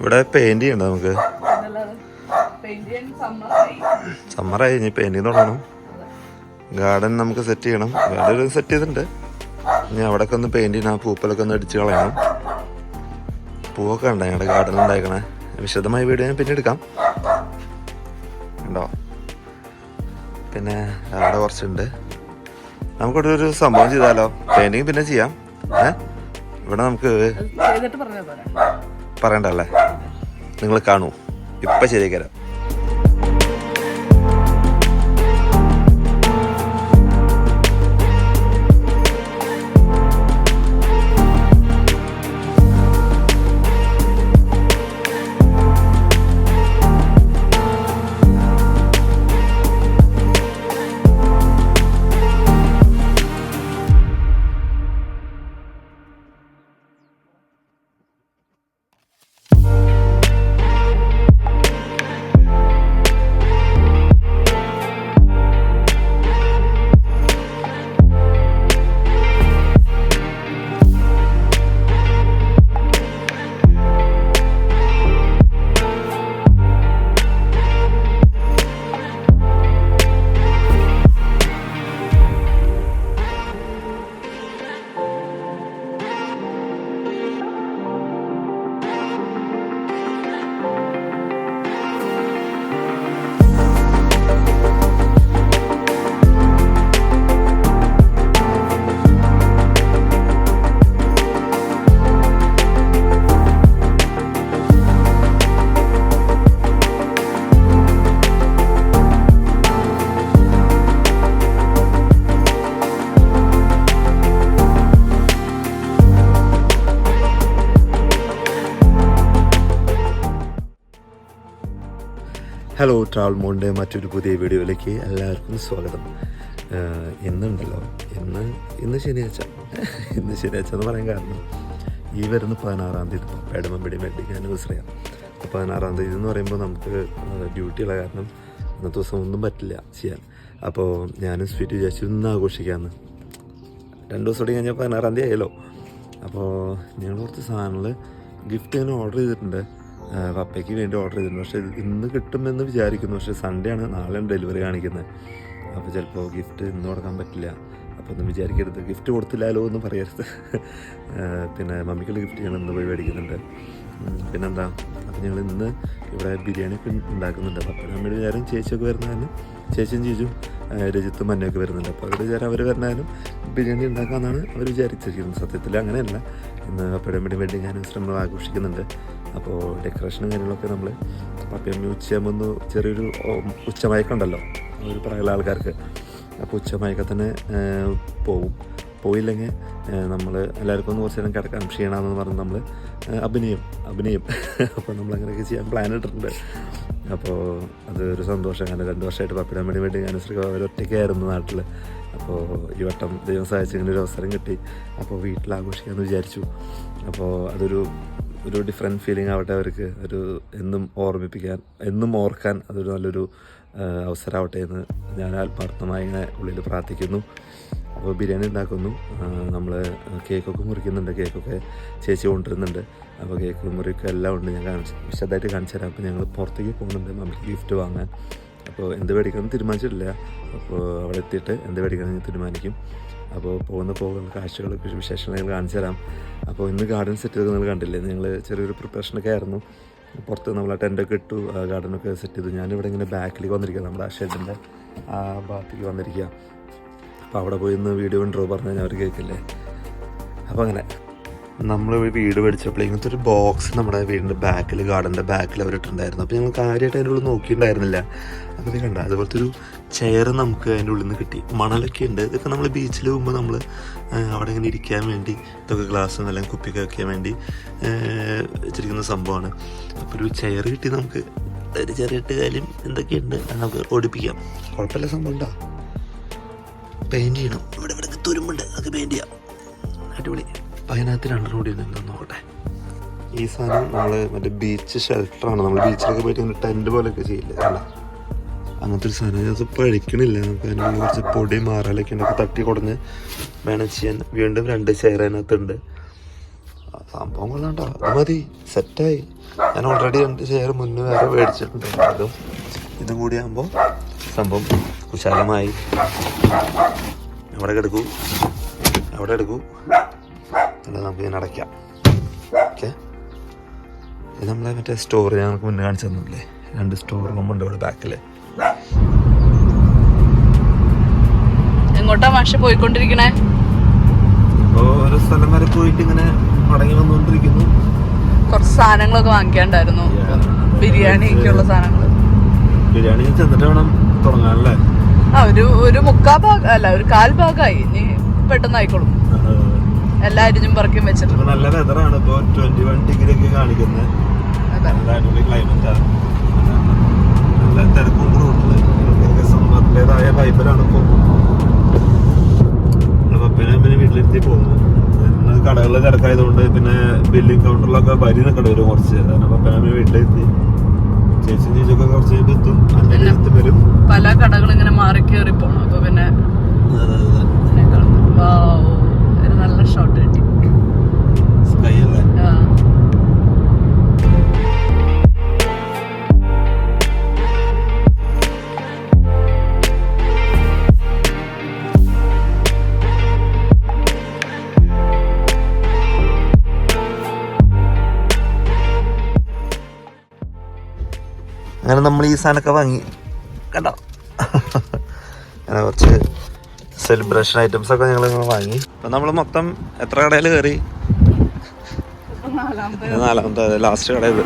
ഇവിടെ പെയിന്റ് ചെയ്യണ്ട നമുക്ക്. സമ്മറായി, ഇനി പെയിന്റിങ് തുടങ്ങണം. ഗാർഡൻ നമുക്ക് സെറ്റ് ചെയ്യണം. ഗാർഡൻ സെറ്റ് ചെയ്തിട്ടുണ്ട്. ഇനി അവിടെയൊക്കെ ഒന്ന് പെയിന്റ് ചെയ്യണം. ആ പൂപ്പലൊക്കെ ഒന്ന് അടിച്ച് കളയണം. പൂവൊക്കെ ഉണ്ട് ഞങ്ങളുടെ ഗാർഡൻ ഉണ്ടായിക്കണേ. വിശദമായ വീഡിയോ ഞാൻ പിന്നെ എടുക്കാം. ഉണ്ടോ? പിന്നെ അവിടെ കുറച്ചുണ്ട്. നമുക്കിവിടെ ഒരു സംഭവം ചെയ്താലോ? പെയിന്റിങ് പിന്നെ ചെയ്യാം. ഇവിടെ നമുക്ക് പറയണ്ടല്ലേ? നിങ്ങൾ കാണൂ, ഇപ്പം ശരിയാക്കി. ഹലോ, ട്രാവൽ മോണിൻ്റെ മറ്റൊരു പുതിയ വീഡിയോയിലേക്ക് എല്ലാവർക്കും സ്വാഗതം. ഇന്നുണ്ടല്ലോ, ഇന്ന് ശനിയാഴ്ച എന്ന് പറയാൻ കാരണം ഈ വരുന്ന 16-ാം തീയതി പപ്പയുടെ മമ്മിയുടെയും വെഡിങ് ആനിവേഴ്സറിയാണ്. 16-ാം തീയതി എന്ന് പറയുമ്പോൾ നമുക്ക് ഡ്യൂട്ടിയുള്ള കാരണം അന്നത്തെ ദിവസം ഒന്നും പറ്റില്ല ചെയ്യാൻ. അപ്പോൾ ഞാനും സ്വീറ്റ് വിചാരിച്ചു ഇന്ന് ആഘോഷിക്കാമെന്ന്. 2 ദിവസം കൂടി കഴിഞ്ഞാൽ 16-ാം തീയതി ആയല്ലോ. അപ്പോൾ ഞങ്ങൾ കുറച്ച് സാധനങ്ങൾ ഗിഫ്റ്റ് ഇങ്ങനെ ഓർഡർ ചെയ്തിട്ടുണ്ട്. പപ്പയ്ക്ക് വേണ്ടി ഓർഡർ ചെയ്തിട്ടുണ്ട്. പക്ഷേ ഇന്ന് കിട്ടുമെന്ന് വിചാരിക്കുന്നു. പക്ഷേ സൺഡേ ആണ്, നാളെയാണ് ഡെലിവറി കാണിക്കുന്നത്. അപ്പോൾ ചിലപ്പോൾ ഗിഫ്റ്റ് ഇന്ന് കൊടുക്കാൻ പറ്റില്ല. അപ്പോൾ ഒന്നും വിചാരിക്കരുത്, ഗിഫ്റ്റ് കൊടുത്തില്ലല്ലോ എന്ന് പറയരുത്. പിന്നെ മമ്മിക്കുള്ള ഗിഫ്റ്റ് ഞങ്ങൾ ഇന്ന് പോയി മേടിക്കുന്നുണ്ട്. പിന്നെന്താ, അപ്പോൾ ഞങ്ങൾ ഇന്ന് ഇവിടെ ബിരിയാണി ഒക്കെ ഉണ്ടാക്കുന്നുണ്ട്. പപ്പയുടെ മമ്മിയുടെ വിചാരം ചേച്ചിയൊക്കെ വരുന്നതിന്, ചേച്ചിയും ചേച്ചും രജിത്തും മഞ്ഞൊക്കെ വരുന്നുണ്ട്. അപ്പോൾ അവരുടെ വിചാരം അവർ വരുന്നതിനും ബിരിയാണി ഉണ്ടാക്കാമെന്നാണ് അവർ വിചാരിച്ചിരിക്കുന്നത്. സത്യത്തിൽ അങ്ങനെയല്ല. ഇന്ന് പപ്പയുടെ മമ്മിയുടെ വെഡിങ് ആനിവേഴ്സറി നമ്മൾ ആഘോഷിക്കുന്നുണ്ട്. അപ്പോൾ ഡെക്കറേഷനും കാര്യങ്ങളൊക്കെ നമ്മൾ പപ്പയമ്മ ഉച്ചയാകുമ്പോൾ ചെറിയൊരു ഉച്ചമയക്കുണ്ടല്ലോ ഒരു പ്രായമുള്ള ആൾക്കാർക്ക്. അപ്പോൾ ഉച്ചമയക്കം തന്നെ പോയില്ലെങ്കിൽ നമ്മൾ എല്ലാവർക്കും ഒന്ന് കുറച്ച് നേരം കിടക്കാൻ ക്ഷീണമെന്ന് പറഞ്ഞ് നമ്മൾ അഭിനയം അപ്പോൾ നമ്മളങ്ങനെയൊക്കെ ചെയ്യാൻ പ്ലാൻ ഇട്ടിട്ടുണ്ട്. അപ്പോൾ അതൊരു സന്തോഷം. അങ്ങനെ 2 വർഷമായിട്ട് പപ്പയുടെ അമ്മയുടെ വേണ്ടി അനുസരിച്ച് അവരൊറ്റയ്ക്കായിരുന്നു നാട്ടിൽ. അപ്പോൾ ഈ വട്ടം ദൈവം സഹായിച്ച് ഇങ്ങനെ ഒരു അവസരം കിട്ടി. അപ്പോൾ വീട്ടിൽ ആഘോഷിക്കാമെന്ന് വിചാരിച്ചു. അപ്പോൾ അതൊരു ഡിഫറെൻറ്റ് ഫീലിംഗ് ആവട്ടെ അവർക്ക്. എന്നും ഓർക്കാൻ അതൊരു നല്ലൊരു അവസരമാവട്ടെ എന്ന് ഞാൻ ആത്മാർത്ഥമായി ഇങ്ങനെ ഉള്ളിൽ പ്രാർത്ഥിക്കുന്നു. അപ്പോൾ ബിരിയാണി ഉണ്ടാക്കുന്നു. നമ്മൾ കേക്കൊക്കെ മുറിക്കുന്നുണ്ട്. കേക്കൊക്കെ ചേച്ചി കൊണ്ടുവരുന്നുണ്ട്. അപ്പോൾ കേക്ക് മുറിയൊക്കെ എല്ലാം ഉണ്ട്. ഞാൻ വിശദമായിട്ട് കാണിച്ചു തരാം. അപ്പോൾ ഞങ്ങൾ പുറത്തേക്ക് പോകുന്നുണ്ട് മമ്മിക്ക് ഗിഫ്റ്റ് വാങ്ങാൻ. അപ്പോൾ എന്ത് മേടിക്കണമെന്ന് തീരുമാനിച്ചിട്ടില്ല. അപ്പോൾ അവിടെ എത്തിയിട്ട് എന്ത് മേടിക്കണമെന്ന് തീരുമാനിക്കും. അപ്പോൾ പോകുന്ന കാഴ്ചകളൊക്കെ വിശേഷങ്ങൾ ഞങ്ങൾ കാണിച്ചു തരാം. അപ്പോൾ ഇന്ന് ഗാർഡൻ സെറ്റ് ചെയ്ത് നിങ്ങൾ കണ്ടില്ലേ, ഞങ്ങൾ ചെറിയൊരു പ്രിപ്പറേഷനൊക്കെ ആയിരുന്നു. പുറത്ത് നമ്മൾ ആ ടെൻ്റൊക്കെ ഇട്ടു, ഗാർഡനൊക്കെ സെറ്റ് ചെയ്തു. ഞാനിവിടെ ഇങ്ങനെ ബാക്കിലേക്ക് വന്നിരിക്കുക, നമ്മുടെ ആ ഷെഡിൻ്റെ ആ ഭാഗത്തേക്ക് വന്നിരിക്കുക. അപ്പോൾ അവിടെ പോയി ഇന്ന് വീഡിയോ ഇൻട്രോ പറഞ്ഞു കഴിഞ്ഞാൽ അവർ കേൾക്കില്ലേ. അപ്പോൾ അങ്ങനെ നമ്മൾ വീട് മേടിച്ചപ്പോൾ ഇങ്ങനത്തെ ഒരു ബോക്സ് നമ്മുടെ വീടിൻ്റെ ബാക്കിൽ, ഗാർഡൻ്റെ ബാക്കിൽ അവരിട്ടുണ്ടായിരുന്നു. അപ്പോൾ ഞങ്ങൾ കാര്യമായിട്ട് അതിൻ്റെ ഉള്ളിൽ നോക്കിയിട്ടുണ്ടായിരുന്നില്ല. അപ്പോൾ ഇത് കണ്ട അതുപോലത്തെ ഒരു ചെയർ നമുക്ക് അതിൻ്റെ ഉള്ളിൽ നിന്ന് കിട്ടി. മണലൊക്കെ ഉണ്ട്. ഇതൊക്കെ നമ്മൾ ബീച്ചിൽ പോകുമ്പോൾ നമ്മൾ അവിടെ ഇങ്ങനെ ഇരിക്കാൻ വേണ്ടി ഇതൊക്കെ ഗ്ലാസ്സും എല്ലാം കുപ്പിയൊക്കെ വയ്ക്കാൻ വേണ്ടി വെച്ചിരിക്കുന്ന സംഭവമാണ്. അപ്പോൾ ഒരു ചെയർ കിട്ടി നമുക്ക്. ഒരു ചെറിയിട്ട് കാര്യം എന്തൊക്കെയുണ്ട് നമുക്ക് ഓടിപ്പിക്കാം. കുഴപ്പമില്ല, സംഭവം ഉണ്ടോ. പെയിൻറ്റ് ചെയ്യണം. ഇവിടെ തുരുമ്പുണ്ട്, അത് പെയിൻറ്റ് ചെയ്യാം. അടിപൊളി. അപ്പോൾ അതിനകത്ത് 2 കൂടി ഉണ്ടെന്ന് നോക്കട്ടെ. ഈ സാധനം നമ്മൾ മറ്റേ ബീച്ച് ഷെൽട്ടറാണ്. നമ്മൾ ബീച്ചിലൊക്കെ പോയിട്ട് ഇങ്ങനെ ടെൻറ്റ് പോലെയൊക്കെ ചെയ്യില്ലേ, അല്ല അങ്ങനത്തെ ഒരു സാധനം. അത് പഴിക്കണില്ല. നമുക്ക് അതിനുള്ള കുറച്ച് പൊടി മാറാലൊക്കെ ഉണ്ടൊക്കെ തട്ടി കൊടുന്ന് വേണം ചെയ്യാൻ. വീണ്ടും 2 ചെയർ അതിനകത്തുണ്ട്. സംഭവം കൊള്ളാണ്ടോ, അത് മതി, സെറ്റായി. ഞാൻ ഓൾറെഡി 2 ചെയർ മുന്നേ വേറെ മേടിച്ചിട്ടുണ്ട്. അതും ഇതും കൂടി ആകുമ്പോൾ സംഭവം കുശാലമായി. അവിടെ എടുക്കൂ, അവിടെ എടുക്കൂ, അല്ല നമുക്ക് ഇങ്ങനെ അടയ്ക്കാം. ഓക്കെ, ഇത് നമ്മളെ മറ്റേ സ്റ്റോർ ഞങ്ങൾക്ക് മുന്നേ കാണിച്ചു തന്നില്ലേ, 2 സ്റ്റോർ റൂമുണ്ട് ഇവിടെ ബാക്കിൽ. എങ്ങോട്ടാ മാഷ് പോയിക്കൊണ്ടിരിക്കണേ? ഇപ്പോൾ ഓരോ സ്ഥലം വരെ പോയിട്ട് ഇങ്ങനെ മടങ്ങി വന്നുകൊണ്ടിരിക്കുന്നു. കുറച്ച് സാധനങ്ങളൊക്കെ വാങ്ങിക്കാണ്ടായിരുന്നു, ബിരിയാണിക്കുള്ള സാധനങ്ങൾ. ബിരിയാണി ചെന്നിട്ട് വേണം തുടങ്ങാനല്ലേ? ഒരു 1/4 ഭാഗം അല്ല, ഒരു 1/4 ഭാഗമായി. ഇനി പെട്ടെന്ന് ആയിക്കോളും. എല്ലാ അരിഞ്ഞും പറക്കും വെച്ചിട്ടുണ്ട്. നല്ല വെതറാണ് ഇപ്പോൾ, 21 ഡിഗ്രി ഒക്കെ കാണിക്കുന്നത്. അടിപൊളി ക്ലൈമറ്റാണ്. നല്ല തിരക്കും റോഡിൽ സമ്മറിൻ്റെതായ വൈബിലാണ് ഇപ്പോൾ. പപ്പനെ പിന്നെ വീട്ടിലെത്തി പോകുന്നു. കടകളിൽ തിരക്കായതുകൊണ്ട് പിന്നെ ബില്ലിംഗ് കൗണ്ടറിലൊക്കെ വരി നിൽക്കേണ്ടി വരും കുറച്ച്. കാരണം പപ്പനെ വീട്ടിലെത്തി. ചേച്ചിയൊക്കെ കുറച്ച് എത്തും, അല്ലെത്തി വരും. പല കടകൾ ഇങ്ങനെ മാറി കയറി പോണം. അപ്പൊ പിന്നെ ഒരു നല്ല ഷോട്ട് കിട്ടി. സ്കൈ അല്ലേ? അങ്ങനെ നമ്മൾ ഈ സാധനമൊക്കെ വാങ്ങി കണ്ടോ. അങ്ങനെ കുറച്ച് സെലിബ്രേഷൻ ഐറ്റംസ് ഒക്കെ ഞങ്ങൾ വാങ്ങി. അപ്പം നമ്മൾ മൊത്തം എത്ര കടയിൽ കയറി? 4ാമത്തെ ലാസ്റ്റ് കട ഇത്.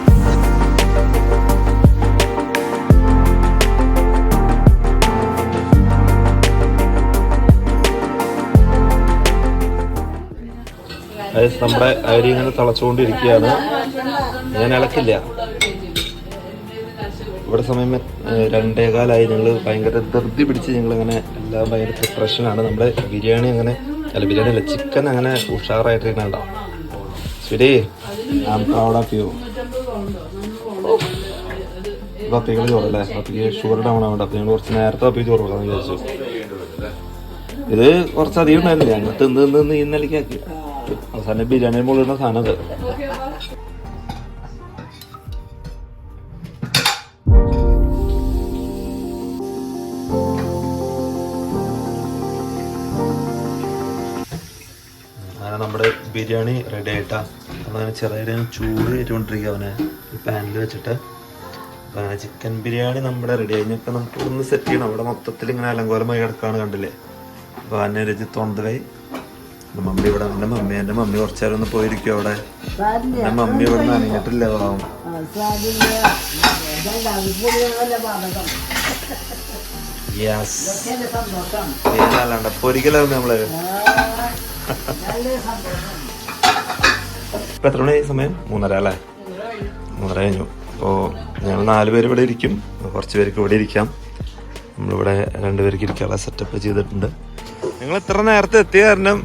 നമ്മുടെ അരി ഇങ്ങനെ തിളച്ചുകൊണ്ടിരിക്കുകയാണ്. ഞാൻ ഇളക്കില്ല. ഇവിടെ സമയം 2:15 ഞങ്ങൾ ഭയങ്കര ധൃതി പിടിച്ച് ഞങ്ങളിങ്ങനെ എല്ലാം ഭയങ്കര പ്രിപ്പറേഷനാണ്. നമ്മുടെ ബിരിയാണി അങ്ങനെ ബിരിയാണി അല്ല, ചിക്കൻ അങ്ങനെ ഉഷാറായിട്ടിരിക്കണ്ട. ശരി, പ്രൗഡ് ഓഫ് യു. പപ്പികൾ ചോറല്ലേ, പപ്പിക്ക് ഷുഗർ ഡൗൺ ആവണ്ട. അപ്പം ഞങ്ങൾ കുറച്ച് നേരത്തെ പപ്പിക്ക് ചോറ് കൊടുക്കാമെന്ന് വിചാരിച്ചു. ഇത് കുറച്ചധികം ഉണ്ടായിരുന്നില്ല, ഞങ്ങൾ തിന്ന് ഈ നിലയ്ക്കാക്കി. അവസാനം ബിരിയാണി മുകളിലുള്ള സാധനം അത്. നമ്മുടെ ബിരിയാണി റെഡി ആയിട്ടാ. നമ്മളങ്ങനെ ചെറിയ ചൂട് കയറ്റിക്കൊണ്ടിരിക്കുക അവനെ ഈ പാനിൽ വെച്ചിട്ട്. അപ്പം അങ്ങനെ ചിക്കൻ ബിരിയാണി നമ്മുടെ റെഡി കഴിഞ്ഞപ്പോൾ നമുക്ക് ഒന്ന് സെറ്റ് ചെയ്യണം. അവിടെ മൊത്തത്തിൽ ഇങ്ങനെ അലങ്കോലമായി കിടക്കുകയാണ്, കണ്ടില്ലേ. അപ്പോൾ അന്നെ രുചി തോന്നതായി. മമ്മി ഇവിടെ, എൻ്റെ മമ്മി കുറച്ചു നേരം ഒന്ന് പോയിരിക്കും അവിടെ. എൻ്റെ മമ്മി ഇവിടെ നിന്ന് അനങ്ങിയിട്ടില്ല. പാവം. യെസ്, പൊരിക്കലാവും നമ്മള്. ഇപ്പം എത്ര മണി സമയം? 3:30 അല്ലേ? 3:30 കഴിഞ്ഞു. അപ്പോൾ ഞങ്ങൾ 4 പേര് ഇവിടെ ഇരിക്കും, കുറച്ച് പേർക്ക് ഇവിടെ ഇരിക്കാം. നമ്മളിവിടെ 2 പേർക്ക് ഇരിക്കാനുള്ള സെറ്റപ്പ് ചെയ്തിട്ടുണ്ട്. നിങ്ങൾ ഇത്ര നേരത്തെ എത്തിയ കാരണം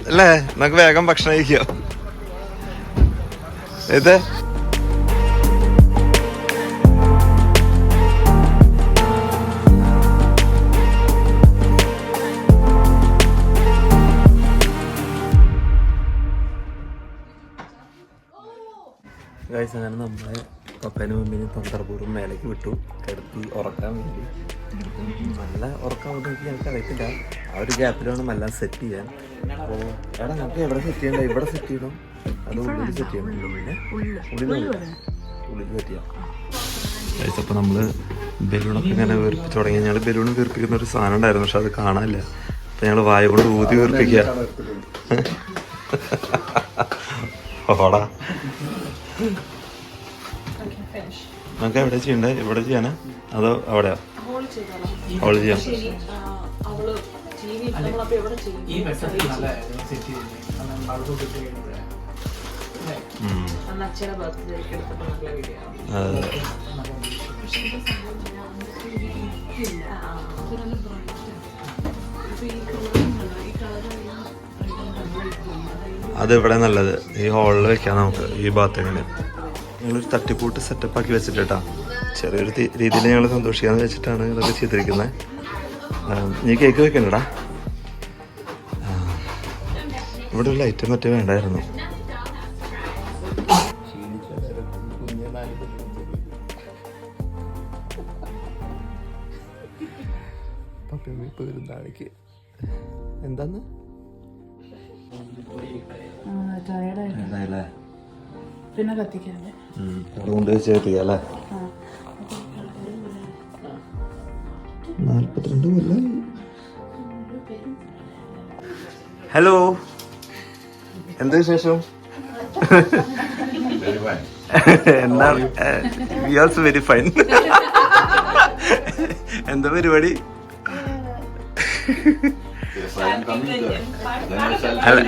അല്ലേ, നമുക്ക് വേഗം ഭക്ഷണം കഴിക്കാം. ഇത് ഗൈസ്, അങ്ങനെ നമ്മളെ പപ്പേനും മമ്മീനും തന്ത്രപൂർവ്വം മേലേക്ക് വിട്ടു, കിടത്തി ഉറക്കാൻ വേണ്ടി. നല്ല ഉറക്കം കൊണ്ട് ഞങ്ങൾക്ക് അറിയത്തില്ല. ആ ഒരു ഗ്യാപ്പിൽ വേണം എല്ലാം സെറ്റ് ചെയ്യാൻ. അപ്പോൾ എടാ, നമുക്ക് എവിടെ സെറ്റ് ചെയ്യണ്ട? ഇവിടെ സെറ്റ് ചെയ്യണം, അത് ഉള്ളിൽ സെറ്റ് ചെയ്യണം. ഉള്ളിൽ സെറ്റ് ചെയ്യാം ഗൈസ്. അപ്പോൾ നമ്മൾ ബലൂണൊക്കെ ഇങ്ങനെ വീർപ്പിച്ച് തുടങ്ങി. ഞങ്ങൾ ബലൂൺ വീർപ്പിക്കുന്ന ഒരു സാധനം ഉണ്ടായിരുന്നു, പക്ഷെ അത് കാണാനില്ല. അപ്പോൾ ഞങ്ങൾ വായ കൊണ്ട് ഊതി വീർപ്പിക്കുക. ഓടാ, നമുക്ക് എവിടെ ചെയ്യണ്ടേ? ഇവിടെ ചെയ്യാനാ അതോ അവിടെയാ? അവള് ചെയ്യാം. അത് ഇവിടെ നല്ലത്. ഈ ഹോളിൽ വെക്കാം നമുക്ക്, ഈ ബാത്റൂമിൽ. ഞങ്ങളൊരു തട്ടിക്കൂട്ട് സെറ്റപ്പാക്കി വെച്ചിട്ടാ, ചെറിയൊരു രീതിയിൽ ഞങ്ങൾ സന്തോഷിക്കാന്ന് വെച്ചിട്ടാണ് ഇതൊക്കെ ചെയ്തിരിക്കുന്നത്. നീ കേക്ക് വെക്കണ്ടടാ. ഇവിടെ ഒരു ലൈറ്റ് മറ്റേ വേണ്ടായിരുന്നു. പപ്പയും ഇപ്പൊ വരും താഴേക്ക്. എന്താന്ന് പിന്നെ കത്തിക്കാല്ലേ കൊണ്ട് വെച്ച് കത്തിക്കല്ലേ. 42 കൊല്ലം. ഹലോ, എന്താ വിശേഷം? എന്താ? V also very fine. എന്താ പരിപാടി? അല്ല,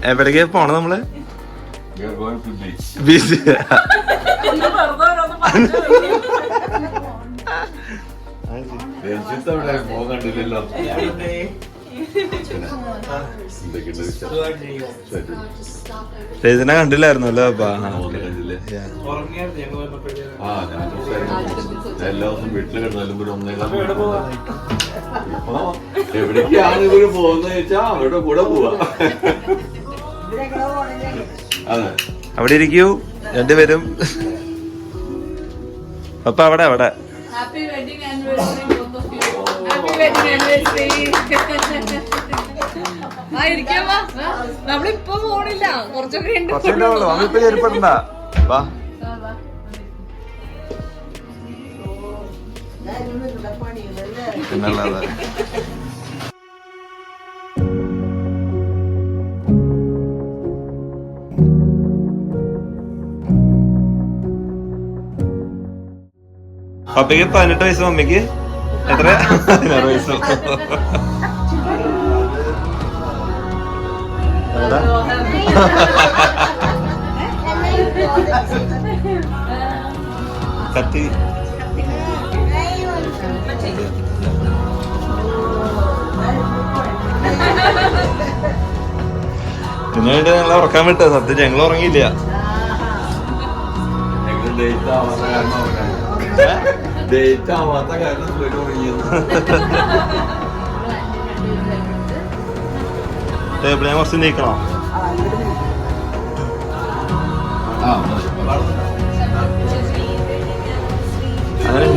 എവിടേക്കാ പോണ നമ്മള്? ബീച്ച്. രചന കണ്ടില്ലായിരുന്നല്ലോ അപ്പാ? എല്ലാ ദിവസം വീട്ടിൽ കിടന്നാലും ഒരു 1.25 എവിടേക്കാണ് ഇവര് പോകുന്നത് വെച്ചാ അവരുടെ കൂടെ പോവാ. അതെ, അവിടെ ഇരിക്കൂ രണ്ടുപേരും. അപ്പൊ അവിടെ അവിടെ happy wedding anniversary both of you. Happy wedding anniversary. ആ ഇരിക്കാ, നമ്മളിപ്പോ പോണില്ല, കുറച്ചൊക്കെ ഉണ്ട്. ഇപ്പൊ ചെരുപ്പണ്ട. വാ, പിന്നുള്ളത് പപ്പയ്ക്ക് 18 വയസ്സ്, മമ്മിക്ക് എത്ര? 16 വയസ്സ്. കത്തി പിന്നീട് ഞങ്ങളെ ഉറക്കാൻ വിട്ട. സത്യം ഞങ്ങൾ ഉറങ്ങിയില്ല. ഡേറ്റ് ആവാത്ത കാരണം തുടങ്ങിയത്. ടേബിൾ ഞാൻ കുറച്ച് നീക്കണോ? അങ്ങനെ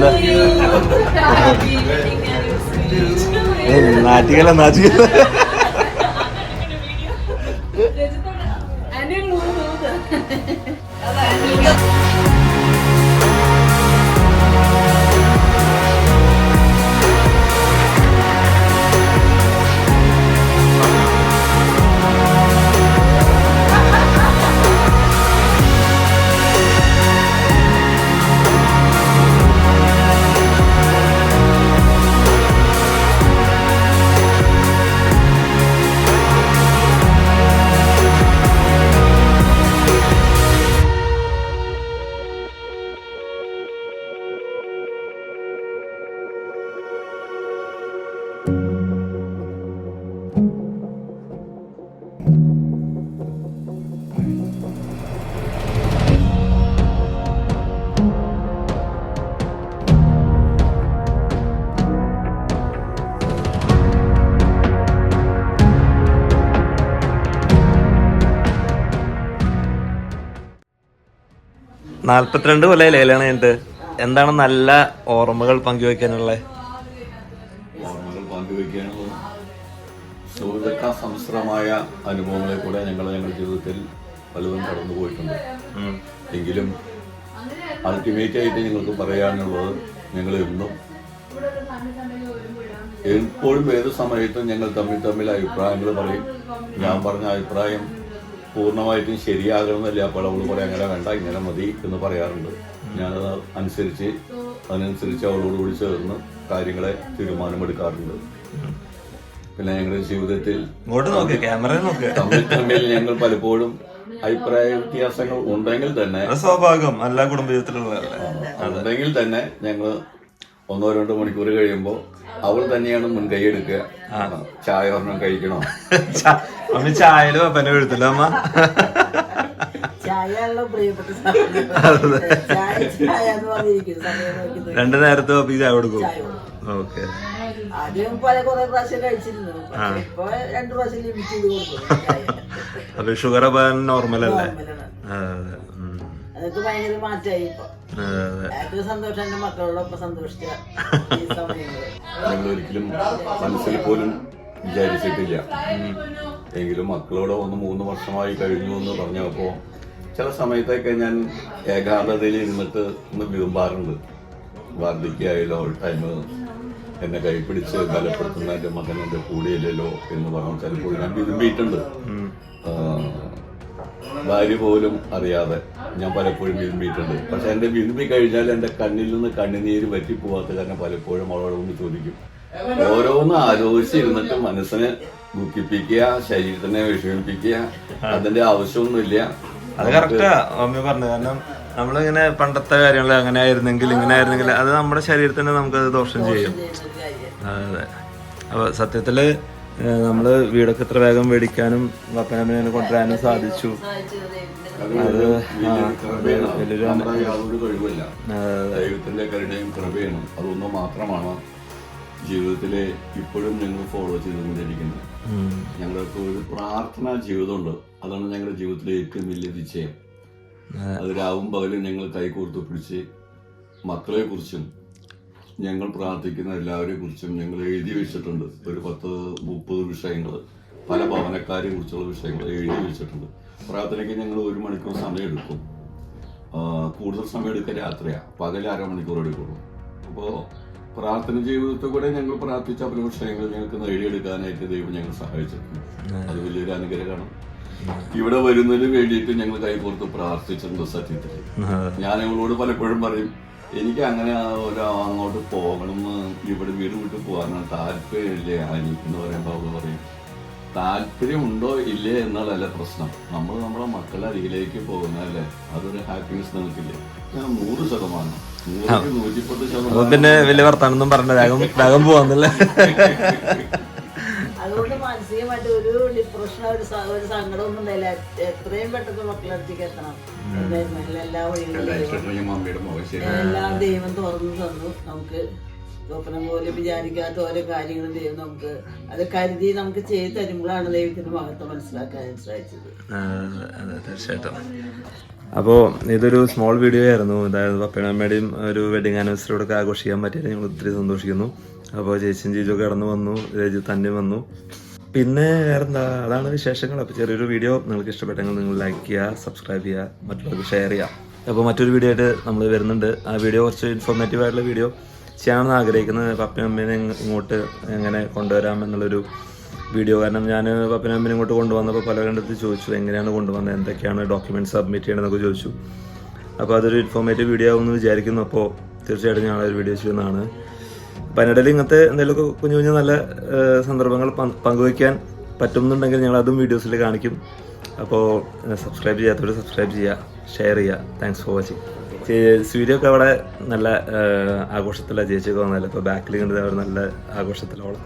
നാറ്റിക്കല നാറ്റിക്കല. നാല്പത്തിരണ്ട് കൊല്ലം ലേലാണ് കഴിഞ്ഞിട്ട്. എന്താണ് നല്ല ഓർമ്മകൾ പങ്കുവെക്കാനുള്ളത്? ഓർമ്മകൾ പങ്കുവെക്കാനുള്ളത് സുഹൃത്തുക്ക സംശ്രമായ അനുഭവങ്ങളെ കൂടെ ഞങ്ങളുടെ ജീവിതത്തിൽ പലതും കടന്നു പോയിട്ടുണ്ട്. എങ്കിലും അൾട്ടിമേറ്റ് ആയിട്ട് ഞങ്ങൾക്ക് പറയാനുള്ളത്, ഞങ്ങൾ എന്നും എപ്പോഴും ഏത് സമയത്തും ഞങ്ങൾ തമ്മിൽ അഭിപ്രായങ്ങൾ പറയും. ഞാൻ പറഞ്ഞ അഭിപ്രായം പൂർണ്ണമായിട്ടും ശരിയാകണമെന്നില്ല. അപ്പോൾ അവൾ പറയാം അങ്ങനെ വേണ്ട, ഇങ്ങനെ മതി എന്ന് പറയാറുണ്ട്. ഞാനത് അതിനനുസരിച്ച് അവളോടുകൂടി ചേർന്ന് കാര്യങ്ങളെ തീരുമാനമെടുക്കാറുണ്ട്. പിന്നെ ഞങ്ങളുടെ ജീവിതത്തിൽ തമ്മിൽ ഞങ്ങൾ പലപ്പോഴും അഭിപ്രായ വ്യത്യാസങ്ങൾ ഉണ്ടെങ്കിൽ തന്നെ, സ്വാഭാവികം, എല്ലാ കുടുംബജീവിതത്തിലുള്ള ഉണ്ടെങ്കിൽ തന്നെ ഞങ്ങൾ 1-2 മണിക്കൂർ കഴിയുമ്പോൾ അവൾ തന്നെയാണ് മുൻകൈ എടുക്കുക. ചായ ഒരെണ്ണം കഴിക്കണോ? അമ്മ ചായയിലും അപ്പനെ എഴുത്തില്ല അമ്മ. രണ്ടു നേരത്തെ പപ്പി ചായ കൊടുക്കും. ഓക്കെ. അപ്പൊ ഷുഗർ നോർമൽ അല്ലേ? അതൊക്കെ ഭയങ്കര മാറ്റമായി ഇപ്പൊ. ഏറ്റവും സന്തോഷം എന്റെ മക്കളോടൊപ്പം സന്തോഷിച്ച ഈ സമയങ്ങള്. ഞങ്ങൾ ഒരിക്കലും മനസ്സിൽ പോലും വിചാരിച്ചിട്ടില്ല. എങ്കിലും മക്കളോട് 3 വർഷമായി കഴിഞ്ഞു എന്ന് പറഞ്ഞപ്പോൾ ചില സമയത്തൊക്കെ ഞാൻ ഏകാന്തതയിൽ ഇരുന്നിട്ട് ഒന്ന് വിരുമ്പാറുണ്ട്. വാർദ്ധക്യമായാലോ ടൈം എന്നെ കൈപ്പിടിച്ച് ബലപ്പെടുത്തുന്ന എൻ്റെ മകൻ എൻ്റെ കൂടെയില്ലല്ലോ എന്ന് പറഞ്ഞാൽ ചിലപ്പോൾ ഞാൻ വിരുമ്പിയിട്ടുണ്ട്. ഭാര്യ പോലും അറിയാതെ ഞാൻ പലപ്പോഴും വിരുമ്പിയിട്ടുണ്ട്. പക്ഷെ എൻ്റെ വിരുമ്പി കഴിഞ്ഞാൽ എൻ്റെ കണ്ണിൽ നിന്ന് കണ്ണുനീര് വറ്റിപ്പോവാത്ത കാരണം പലപ്പോഴും അവളോടൊന്ന് ചോദിക്കും. ഓരോന്ന് ആലോചിച്ചിരുന്നിട്ട് മനസ്സിനെ ദുഃഖിപ്പിക്കുക, ശരീരത്തിനെ വിഷമിപ്പിക്കുക, അതിന്റെ ആവശ്യമൊന്നുമില്ല. അത് കറക്റ്റാ മമ്മി പറഞ്ഞത്. കാരണം നമ്മളിങ്ങനെ പണ്ടത്തെ കാര്യങ്ങൾ അങ്ങനെ ആയിരുന്നെങ്കിൽ ഇങ്ങനെ ആയിരുന്നെങ്കിൽ അത് നമ്മുടെ ശരീരത്തിന് നമുക്കത് ദോഷം ചെയ്യും. അതെ. അപ്പൊ സത്യത്തില് നമ്മള് വീടൊക്കെ ഇത്ര വേഗം മേടിക്കാനും പപ്പനമ്മനെ കൊണ്ടുവരാനും സാധിച്ചു. അത് യാതൊരു കഴിവില്ല, ദൈവത്തിന്റെ കരുണയും കൃപയാണ്. അതൊന്നും മാത്രമാണ് ജീവിതത്തിലെ ഇപ്പോഴും ഞങ്ങൾ ഫോളോ ചെയ്തുകൊണ്ടിരിക്കുന്നത്. ഞങ്ങൾക്ക് ഒരു പ്രാർത്ഥനാ ജീവിതമുണ്ട്. അതാണ് ഞങ്ങളുടെ ജീവിതത്തിലെ ഏറ്റവും വലിയ നിശ്ചയം. അത് രാവും പകലും ഞങ്ങൾ കൈകോർത്ത് പിടിച്ച് മക്കളെ കുറിച്ചും ഞങ്ങൾ പ്രാർത്ഥിക്കുന്ന എല്ലാവരെ കുറിച്ചും ഞങ്ങൾ എഴുതി വെച്ചിട്ടുണ്ട്. ഒരു 10-30 വിഷയങ്ങൾ, പല ഭവനക്കാരെ കുറിച്ചുള്ള വിഷയങ്ങൾ എഴുതി വെച്ചിട്ടുണ്ട്. പ്രാർത്ഥനയ്ക്ക് ഞങ്ങൾ 1 മണിക്കൂർ സമയം എടുക്കും. കൂടുതൽ സമയം എടുക്കുക രാത്രിയാണ്, പകൽ 1/2 മണിക്കൂർ എടുക്കുള്ളൂ. അപ്പോൾ പ്രാർത്ഥന ജീവിതത്തിൽ കൂടെ ഞങ്ങൾ പ്രാർത്ഥിച്ച പല വിഷയങ്ങൾ ഞങ്ങൾക്ക് നേടിയെടുക്കാനായിട്ട് ദൈവം ഞങ്ങൾ സഹായിച്ചിട്ടുണ്ട്. അത് വലിയൊരു അനുഗ്രഹമാണ്. ഇവിടെ വരുന്നതിന് വേണ്ടിയിട്ട് ഞങ്ങൾ കൈകോർത്ത് പ്രാർത്ഥിച്ചിട്ടുണ്ട്. സത്യത്തിൽ ഞാൻ ഞങ്ങളോട് പലപ്പോഴും പറയും, എനിക്ക് അങ്ങനെ അങ്ങോട്ട് പോകണമെന്ന്, ഇവിടെ വീട് വിട്ട് പോകാനാണ് താല്പര്യമില്ലേ ആനി എന്ന് പറയുമ്പോൾ അവൾ പറയും, താല്പര്യമുണ്ടോ ഇല്ലേ എന്നുള്ളതല്ല പ്രശ്നം, നമ്മൾ നമ്മളെ മക്കളുടെ അരികിലേക്ക് പോകുന്നതല്ലേ, അതൊരു ഹാപ്പിനെസ് നമുക്കില്ലേ. ഞാൻ 100%, 110%. പിന്നെ വലിയ വർത്താനൊന്നും പറഞ്ഞ വേഗം പോവാന്നല്ലേ. അതുകൊണ്ട് മാനസികമായിട്ട് ഒരു ഡിപ്രഷനോ ഒരു സങ്കടം ഒന്നും ഉണ്ടായില്ല. എത്രയും പെട്ടെന്ന് മക്കളടുത്തേക്ക് എത്തണം എന്തായിരുന്നു എല്ലാ വഴികളും എല്ലാം ദൈവം തുറന്നു തന്നു. നമുക്ക് സ്വപ്നം പോലെ വിചാരിക്കാത്ത ഓരോ കാര്യങ്ങളും ദൈവം നമുക്ക് അത് കരുതി നമുക്ക് ചെയ്ത് തരുമ്പോഴാണ് ദൈവത്തിന്റെ മഹത്വം മനസ്സിലാക്കാൻ സാധിച്ചത്. അതെ, തീർച്ചയായിട്ടും. അപ്പോൾ ഇതൊരു സ്മോൾ വീഡിയോ ആയിരുന്നു. അതായത് പപ്പയുടെ അമ്മയുടെയും ഒരു വെഡിങ് ആനിവേഴ്സറിയോടൊക്കെ ആഘോഷിക്കാൻ പറ്റിയത് ഞങ്ങൾ ഒത്തിരി സന്തോഷിക്കുന്നു. അപ്പോൾ ചേച്ചിയും ജീജു കടന്നു വന്നു, രജു തന്നെ വന്നു. പിന്നെ വേറെന്താ, അതാണ് വിശേഷങ്ങൾ. അപ്പോൾ ചെറിയൊരു വീഡിയോ നിങ്ങൾക്ക് ഇഷ്ടപ്പെട്ടെങ്കിൽ നിങ്ങൾ ലൈക്ക് ചെയ്യുക, സബ്സ്ക്രൈബ് ചെയ്യുക, മറ്റുള്ളവർക്ക് ഷെയർ ചെയ്യുക. അപ്പോൾ മറ്റൊരു വീഡിയോ ആയിട്ട് നമ്മൾ വരുന്നുണ്ട്. ആ വീഡിയോ കുറച്ച് ഇൻഫോർമേറ്റീവ് ആയിട്ടുള്ള വീഡിയോ ചെയ്യാമെന്ന് ആഗ്രഹിക്കുന്നത്. പപ്പയും അമ്മേനെ ഇങ്ങോട്ട് എങ്ങനെ കൊണ്ടുവരാം എന്നുള്ളൊരു വീഡിയോ. കാരണം ഞാൻ പപ്പനും അമ്മേനെ ഇങ്ങോട്ട് കൊണ്ടുവന്നപ്പോൾ പലരുടെ അടുത്ത് ചോദിച്ചു എങ്ങനെയാണ് കൊണ്ടുവന്നത്, എന്തൊക്കെയാണ് ഡോക്യുമെൻറ്റ്സ് സബ്മിറ്റ് ചെയ്യണമെന്നൊക്കെ ചോദിച്ചു. അപ്പോൾ അതൊരു ഇൻഫോർമേറ്റീവ് വീഡിയോ ആവുമെന്ന് വിചാരിക്കുന്നു. അപ്പോൾ തീർച്ചയായിട്ടും ഞങ്ങളൊരു വീഡിയോ ചെയ്യുന്നതാണ്. അപ്പോൾ അതിനിടയിൽ ഇങ്ങനത്തെ എന്തെങ്കിലുമൊക്കെ കുഞ്ഞു കുഞ്ഞു നല്ല സന്ദർഭങ്ങൾ പങ്കുവയ്ക്കാൻ പറ്റുന്നുണ്ടെങ്കിൽ ഞങ്ങൾ അതും വീഡിയോസിൽ കാണിക്കും. അപ്പോൾ സബ്സ്ക്രൈബ് ചെയ്യാത്തവർ സബ്സ്ക്രൈബ് ചെയ്യുക, ഷെയർ ചെയ്യുക. Thanks for watching. സ്വീഡിയൊക്കെ അവിടെ നല്ല ആഘോഷത്തിലാണ് ചേച്ചിയൊക്കെ വന്നാലും. ഇപ്പോൾ ബാക്കിൽ കണ്ടത് അവർ നല്ല ആഘോഷത്തിലോളം